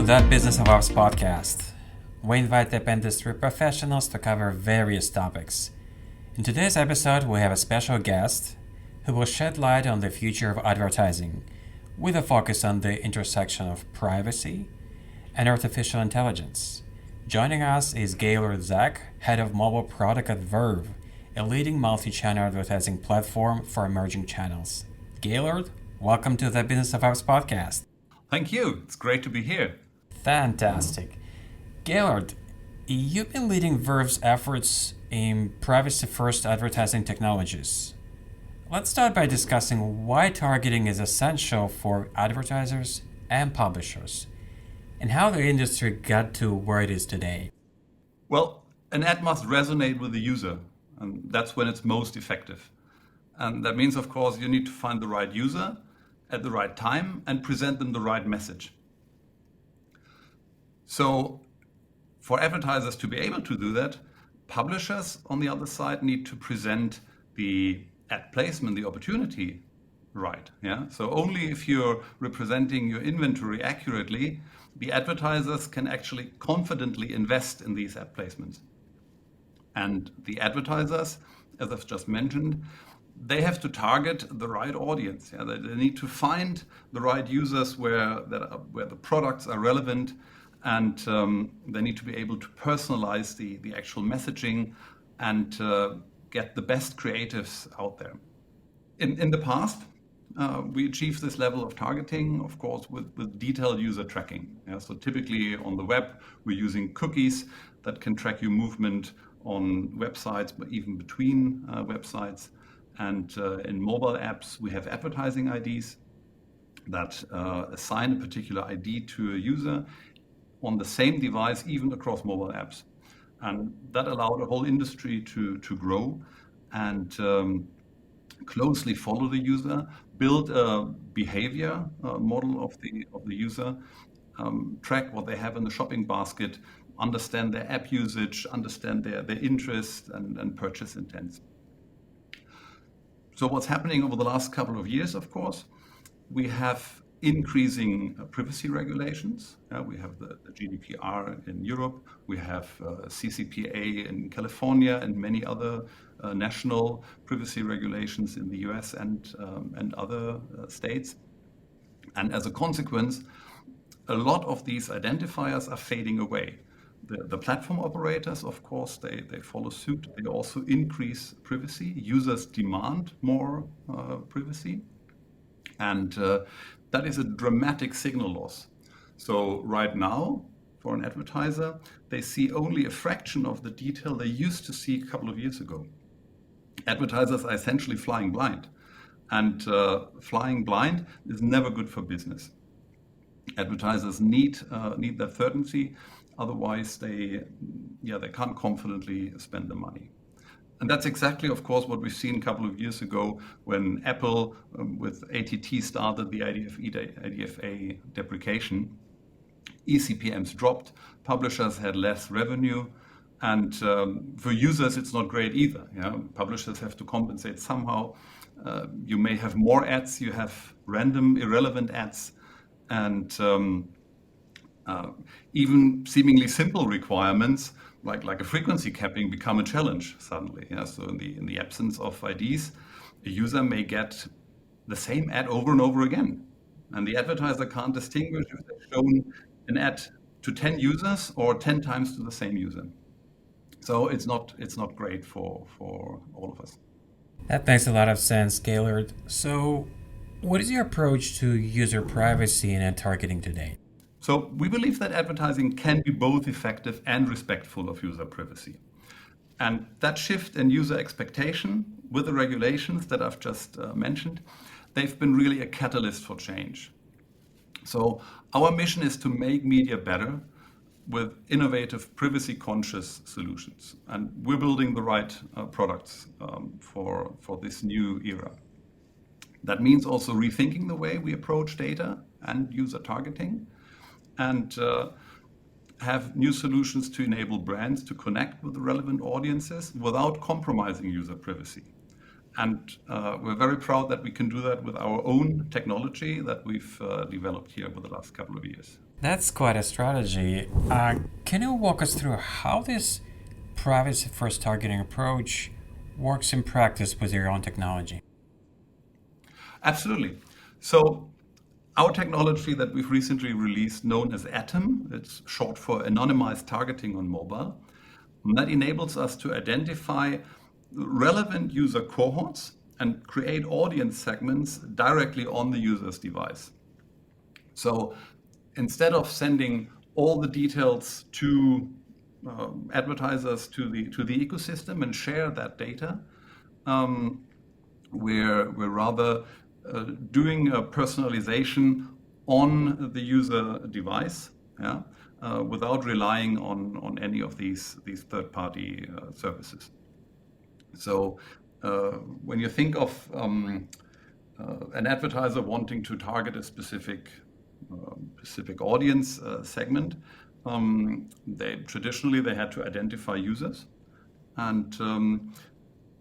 the Business of Ops podcast. We invite the industry professionals to cover various topics. In today's episode, we have a special guest who will shed light on the future of advertising with a focus on the intersection of privacy and artificial intelligence. Joining us is Gaylord Zach, head of mobile product at Verve, a leading multi-channel advertising platform for emerging channels. Gaylord, welcome to the Business of Ops podcast. Thank you. It's great to be here. Fantastic. Gaylord, you've been leading Verve's efforts in privacy-first advertising technologies. Let's start by discussing why targeting is essential for advertisers and publishers, and how the industry got to where it is today. Well, an ad must resonate with the user, and that's when it's most effective. And that means, of course, you need to find the right user at the right time and present them the right message. So for advertisers to be able to do that, publishers on the other side need to present the ad placement, the opportunity right. Yeah. So only if you're representing your inventory accurately, the advertisers can actually confidently invest in these ad placements. And the advertisers, as I've just mentioned, they have to target the right audience. Yeah? They need to find the right users where the products are relevant, and they need to be able to personalize the actual messaging and get the best creatives out there. In the past, we achieved this level of targeting, of course, with detailed user tracking. Yeah? So typically on the web, we're using cookies that can track your movement on websites, but even between websites. And in mobile apps, we have advertising IDs that assign a particular ID to a user on the same device, even across mobile apps. And that allowed the whole industry to grow and closely follow the user, build a behavior model of the user, track what they have in the shopping basket, understand their app usage, understand their interest and purchase intents. So what's happening over the last couple of years, of course, we have increasing privacy regulations. We have the GDPR in Europe, we have CCPA in California, and many other national privacy regulations in the US and other states. And as a consequence, a lot of these identifiers are fading away. The platform operators, of course, they follow suit. They also increase privacy. Users demand more privacy. And that is a dramatic signal loss. So right now, for an advertiser, they see only a fraction of the detail they used to see a couple of years ago. Advertisers are essentially flying blind. And flying blind is never good for business. Advertisers need that certainty. Otherwise, they can't confidently spend the money. And that's exactly, of course, what we've seen a couple of years ago when Apple, with ATT, started the IDFA deprecation. eCPMs dropped, publishers had less revenue, and for users, it's not great either. Yeah? Publishers have to compensate somehow. You may have more ads, you have random, irrelevant ads, and even seemingly simple requirements like a frequency capping become a challenge suddenly. Yeah? So in the absence of IDs, a user may get the same ad over and over again, and the advertiser can't distinguish if they've shown an ad to 10 users or 10 times to the same user. So it's not great for all of us. That makes a lot of sense, Gaylord. So what is your approach to user privacy and ad targeting today? So we believe that advertising can be both effective and respectful of user privacy. And that shift in user expectation with the regulations that I've just mentioned, they've been really a catalyst for change. So our mission is to make media better with innovative, privacy-conscious solutions. And we're building the right products for this new era. That means also rethinking the way we approach data and user targeting, and have new solutions to enable brands to connect with the relevant audiences without compromising user privacy. And we're very proud that we can do that with our own technology that we've developed here over the last couple of years. That's quite a strategy. Can you walk us through how this privacy first targeting approach works in practice with your own technology? Absolutely. So our technology that we've recently released, known as Atom, it's short for anonymized targeting on mobile, and that enables us to identify relevant user cohorts and create audience segments directly on the user's device. So instead of sending all the details to advertisers to the ecosystem and share that data, we're rather doing a personalization on the user device, yeah, without relying on any of these third-party services. So when you think of an advertiser wanting to target a specific audience segment, they traditionally had to identify users, and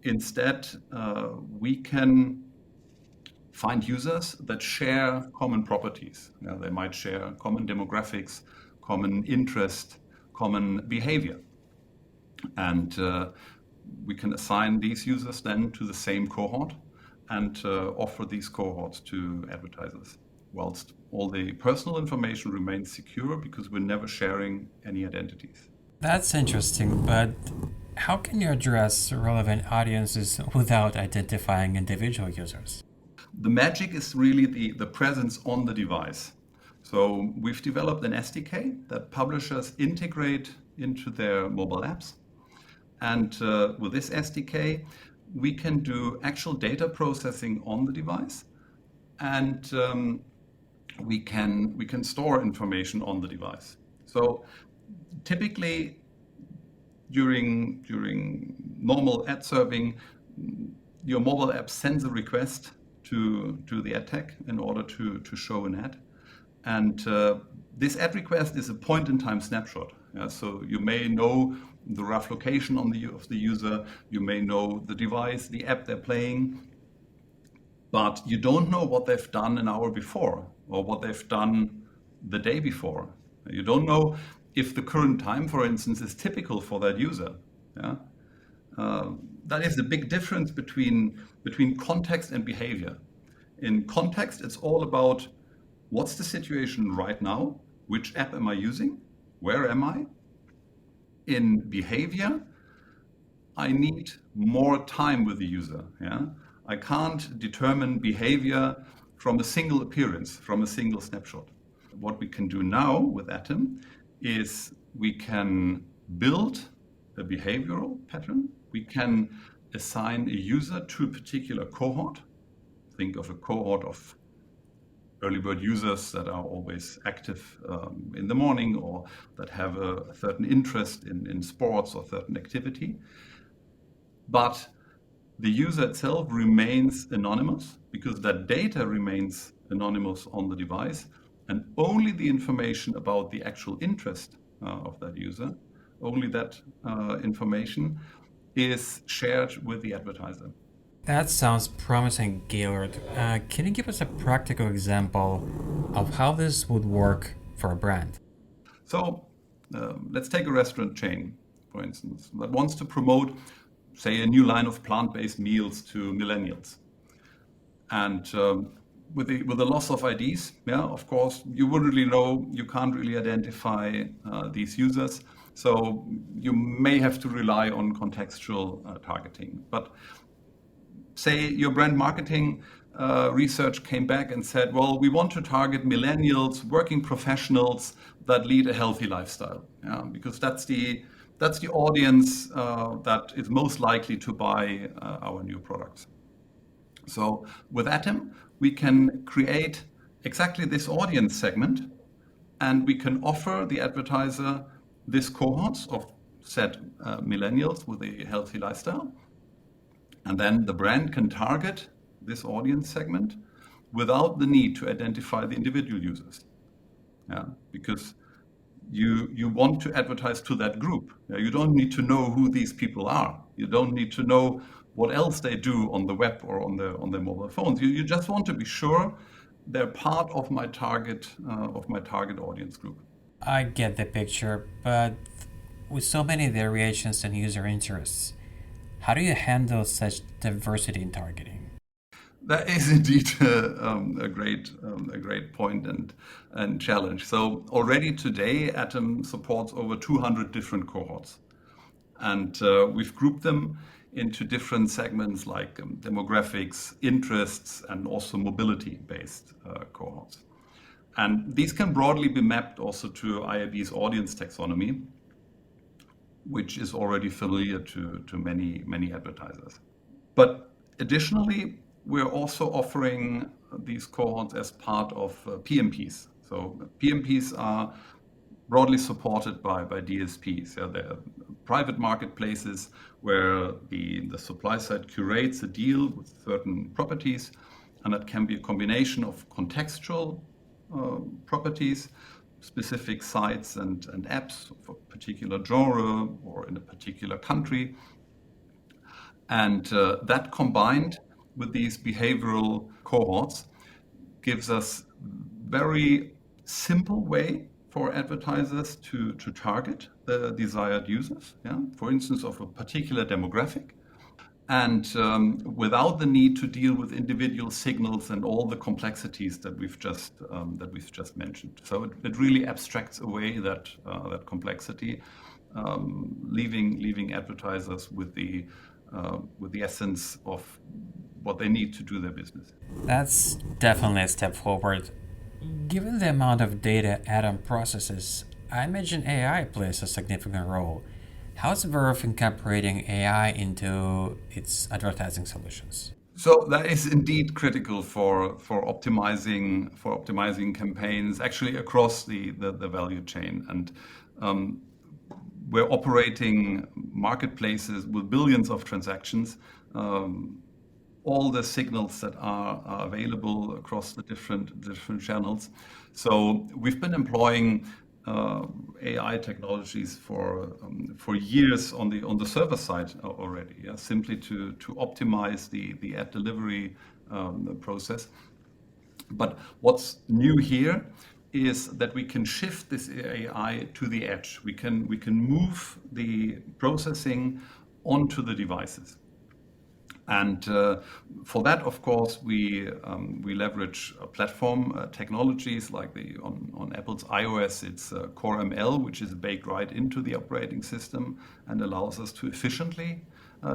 instead we can find users that share common properties. You know, they might share common demographics, common interest, common behavior, and we can assign these users then to the same cohort and offer these cohorts to advertisers, whilst all the personal information remains secure because we're never sharing any identities. That's interesting, but how can you address relevant audiences without identifying individual users? The magic is really the presence on the device. So we've developed an SDK that publishers integrate into their mobile apps. And with this SDK, we can do actual data processing on the device, and we can store information on the device. So typically, during normal ad serving, your mobile app sends a request to the ad tech in order to show an ad, and this ad request is a point-in-time snapshot. Yeah? So you may know the rough location of the user, you may know the device, the app they're playing, but you don't know what they've done an hour before or what they've done the day before. You don't know if the current time, for instance, is typical for that user. Yeah? That is the big difference between context and behavior. In context, it's all about what's the situation right now, which app am I using, where am I? In behavior, I need more time with the user. Yeah? I can't determine behavior from a single appearance, from a single snapshot. What we can do now with Atom is we can build a behavioral pattern. We can assign a user to a particular cohort. Think of a cohort of early bird users that are always active in the morning, or that have a certain interest in sports or certain activity. But the user itself remains anonymous because that data remains anonymous on the device, and only the information about the actual interest of that user, only that information is shared with the advertiser. That sounds promising, Gaylord. Can you give us a practical example of how this would work for a brand? So let's take a restaurant chain, for instance, that wants to promote, say, a new line of plant-based meals to millennials. And with the loss of IDs, yeah, of course, you wouldn't really know, you can't really identify these users. So you may have to rely on contextual targeting. But say your brand marketing research came back and said, well, we want to target millennials, working professionals that lead a healthy lifestyle, yeah, because that's the audience that is most likely to buy our new products. So with Atom, we can create exactly this audience segment, and we can offer the advertiser this cohorts of said millennials with a healthy lifestyle. And then the brand can target this audience segment without the need to identify the individual users. Yeah? Because you want to advertise to that group. You don't need to know who these people are. You don't need to know what else they do on the web or on their mobile phones. You just want to be sure they're part of my target audience group. I get the picture, but with so many variations and user interests, how do you handle such diversity in targeting? That is indeed a great point and challenge. So already today, Atom supports over 200 different cohorts, and we've grouped them into different segments like demographics, interests, and also mobility-based cohorts. And these can broadly be mapped also to IAB's audience taxonomy, which is already familiar to many advertisers. But additionally, we're also offering these cohorts as part of PMPs. So PMPs are broadly supported by DSPs. Yeah, they're private marketplaces where the supply side curates a deal with certain properties, and that can be a combination of contextual properties, specific sites and apps for a particular genre or in a particular country. And that combined with these behavioral cohorts gives us very simple way for advertisers to target the desired users, yeah? For instance, of a particular demographic, and without the need to deal with individual signals and all the complexities that we've just mentioned. So it really abstracts away that complexity, leaving advertisers with the essence of what they need to do their business. That's definitely a step forward. Given the amount of data Atom processes, I imagine AI plays a significant role. How's Verve incorporating AI into its advertising solutions? So that is indeed critical for optimizing campaigns actually across the value chain. And we're operating marketplaces with billions of transactions. All the signals that are available across the different channels. So we've been employing AI technologies for years on the server side already, yeah, simply to optimize the ad delivery process. But what's new here is that we can shift this AI to the edge. We can move the processing onto the devices. And for that, of course, we leverage platform technologies like on Apple's iOS, it's Core ML, which is baked right into the operating system and allows us to efficiently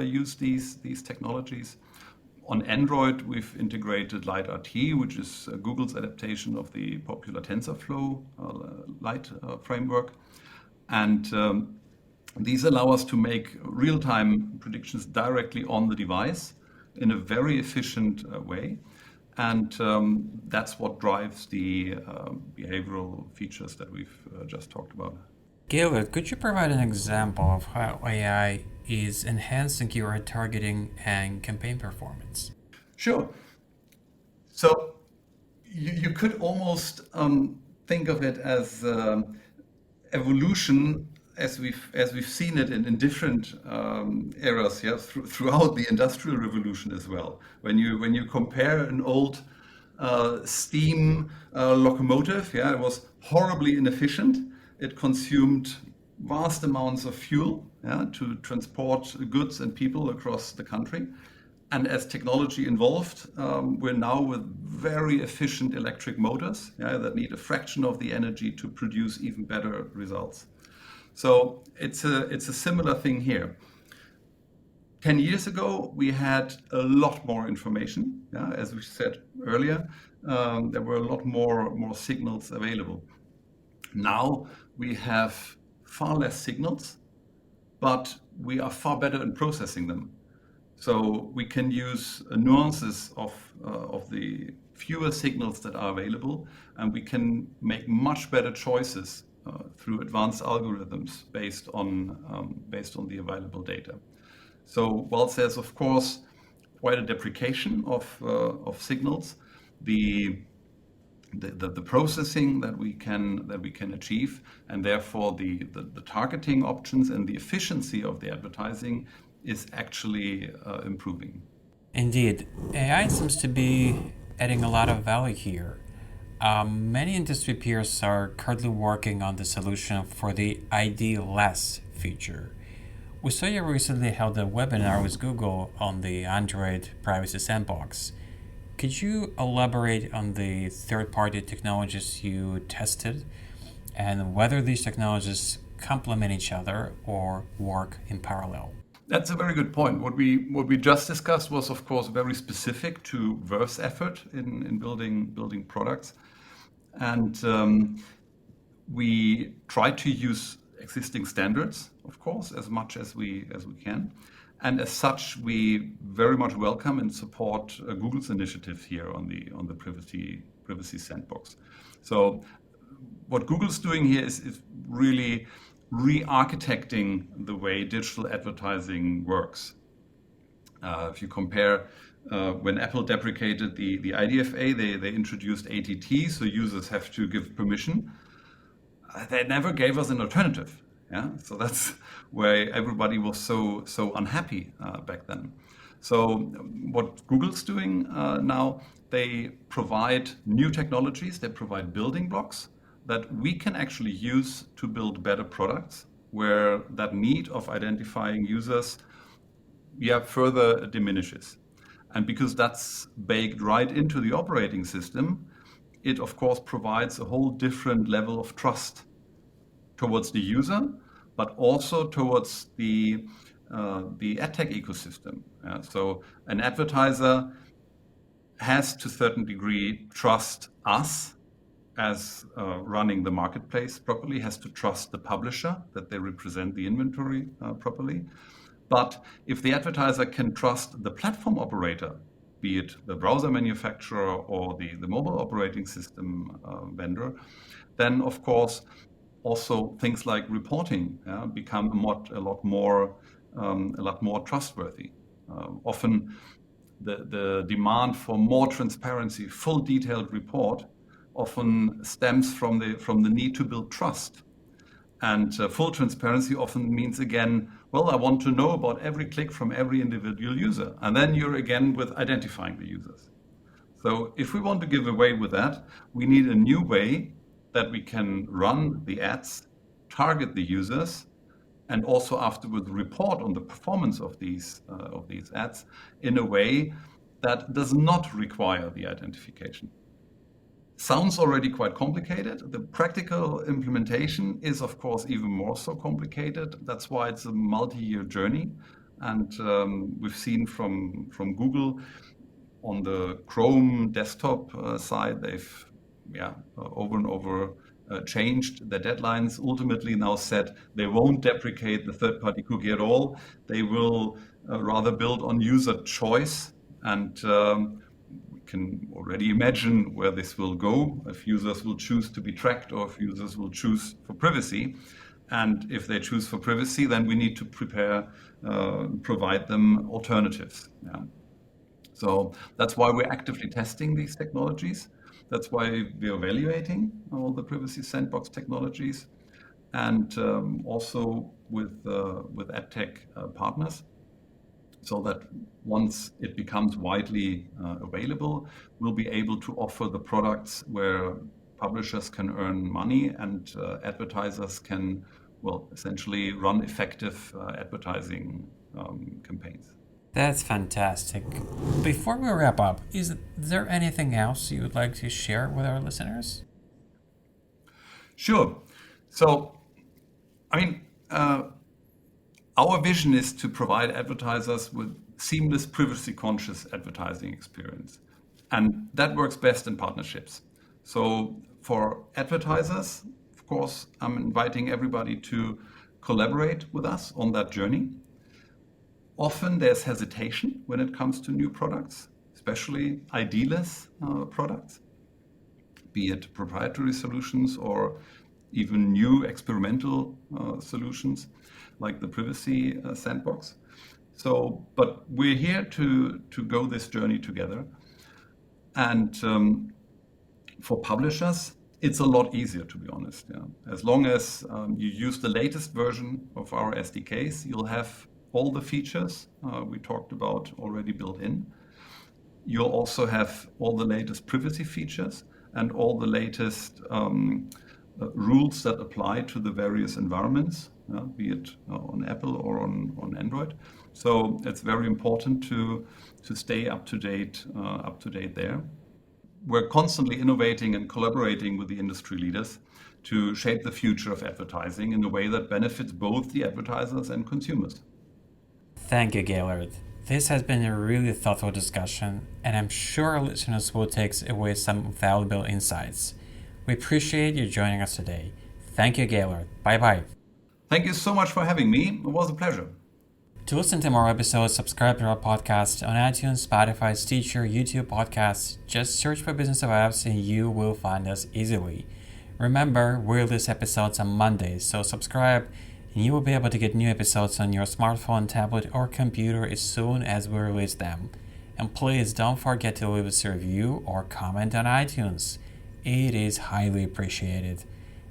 use these technologies. On Android, we've integrated LiteRT, which is Google's adaptation of the popular TensorFlow Lite framework. And these allow us to make real-time predictions directly on the device in a very efficient way. And that's what drives the behavioral features that we've just talked about. Gaylord, could you provide an example of how AI is enhancing your targeting and campaign performance? Sure. So you could almost think of it as evolution as we've seen it in different eras, yeah, throughout the Industrial Revolution as well. When you compare an old steam locomotive, yeah, it was horribly inefficient. It consumed vast amounts of fuel, yeah, to transport goods and people across the country. And as technology evolved, we're now with very efficient electric motors, yeah, that need a fraction of the energy to produce even better results. So it's a similar thing here. 10 years ago, we had a lot more information. Yeah, as we said earlier, there were a lot more signals available. Now we have far less signals, but we are far better in processing them. So we can use nuances of the fewer signals that are available, and we can make much better choices through advanced algorithms based on the available data. So whilst there's of course quite a deprecation of signals, the processing that we can achieve, and therefore the targeting options and the efficiency of the advertising is actually improving. Indeed, AI seems to be adding a lot of value here. Many industry peers are currently working on the solution for the ID-less feature. We saw you recently held a webinar with Google on the Android privacy sandbox. Could you elaborate on the third-party technologies you tested and whether these technologies complement each other or work in parallel? That's a very good point. What we just discussed was, of course, very specific to Verve's effort in building products, and we try to use existing standards, of course, as much as we can. And as such, we very much welcome and support Google's initiative here on the privacy sandbox. So what Google's doing here is really re-architecting the way digital advertising works. If you compare when Apple deprecated the IDFA, they introduced ATT, so users have to give permission. They never gave us an alternative. Yeah, so that's where everybody was so unhappy back then. So what Google's doing now, they provide new technologies, they provide building blocks that we can actually use to build better products, where that need of identifying users further diminishes. And because that's baked right into the operating system, it of course provides a whole different level of trust towards the user, but also towards the ad tech ecosystem. So an advertiser has to a certain degree trust us as running the marketplace properly, has to trust the publisher that they represent the inventory properly. But if the advertiser can trust the platform operator, be it the browser manufacturer or the mobile operating system vendor, then of course also things like reporting become a lot more trustworthy. Often the demand for more transparency, full detailed report, often stems from the need to build trust. And full transparency often means, again, well, I want to know about every click from every individual user. And then you're again with identifying the users. So if we want to give away with that, we need a new way that we can run the ads, target the users, and also afterwards report on the performance of these ads in a way that does not require the identification. Sounds already quite complicated. The practical implementation is, of course, even more so complicated. That's why it's a multi-year journey. And we've seen from Google on the Chrome desktop side, they've over and over changed their deadlines. Ultimately now said they won't deprecate the third-party cookie at all. They will rather build on user choice, and we can already imagine where this will go, if users will choose to be tracked or if users will choose for privacy. And if they choose for privacy, then we need to provide them alternatives. Yeah. So that's why we're actively testing these technologies. That's why we're evaluating all the privacy sandbox technologies, and also with ad tech partners, so that once it becomes widely available, we'll be able to offer the products where publishers can earn money and advertisers can, well, essentially run effective advertising campaigns. That's fantastic. Before we wrap up, is there anything else you would like to share with our listeners? Sure. So, I mean, our vision is to provide advertisers with seamless, privacy-conscious advertising experience. And that works best in partnerships. So for advertisers, of course, I'm inviting everybody to collaborate with us on that journey. Often there's hesitation when it comes to new products, especially ID-less products, be it proprietary solutions or even new experimental solutions like the privacy sandbox. So, but we're here to go this journey together. And for publishers, it's a lot easier, to be honest. Yeah. As long as you use the latest version of our SDKs, you'll have all the features we talked about already built in. you'll also have all the latest privacy features and all the latest rules that apply to the various environments, be it on Apple or on Android. So it's very important to stay up to date there. We're constantly innovating and collaborating with the industry leaders to shape the future of advertising in a way that benefits both the advertisers and consumers. Thank you, Gaylord. This has been a really thoughtful discussion, and I'm sure our listeners will take away some valuable insights. We appreciate you joining us today. Thank you, Gaylord. Bye-bye. Thank you so much for having me. It was a pleasure. To listen to more episodes, subscribe to our podcast on iTunes, Spotify, Stitcher, YouTube podcasts. Just search for Business of Apps and you will find us easily. Remember, we release episodes on Mondays, so subscribe and you will be able to get new episodes on your smartphone, tablet, or computer as soon as we release them. And please don't forget to leave us a review or comment on iTunes. It is highly appreciated.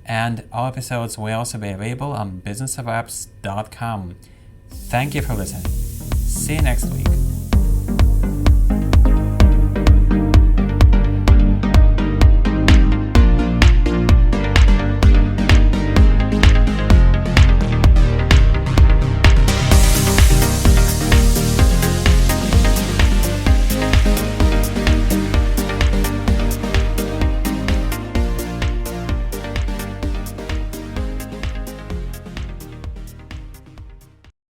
And all episodes will also be available on businessofapps.com. Thank you for listening. See you next week.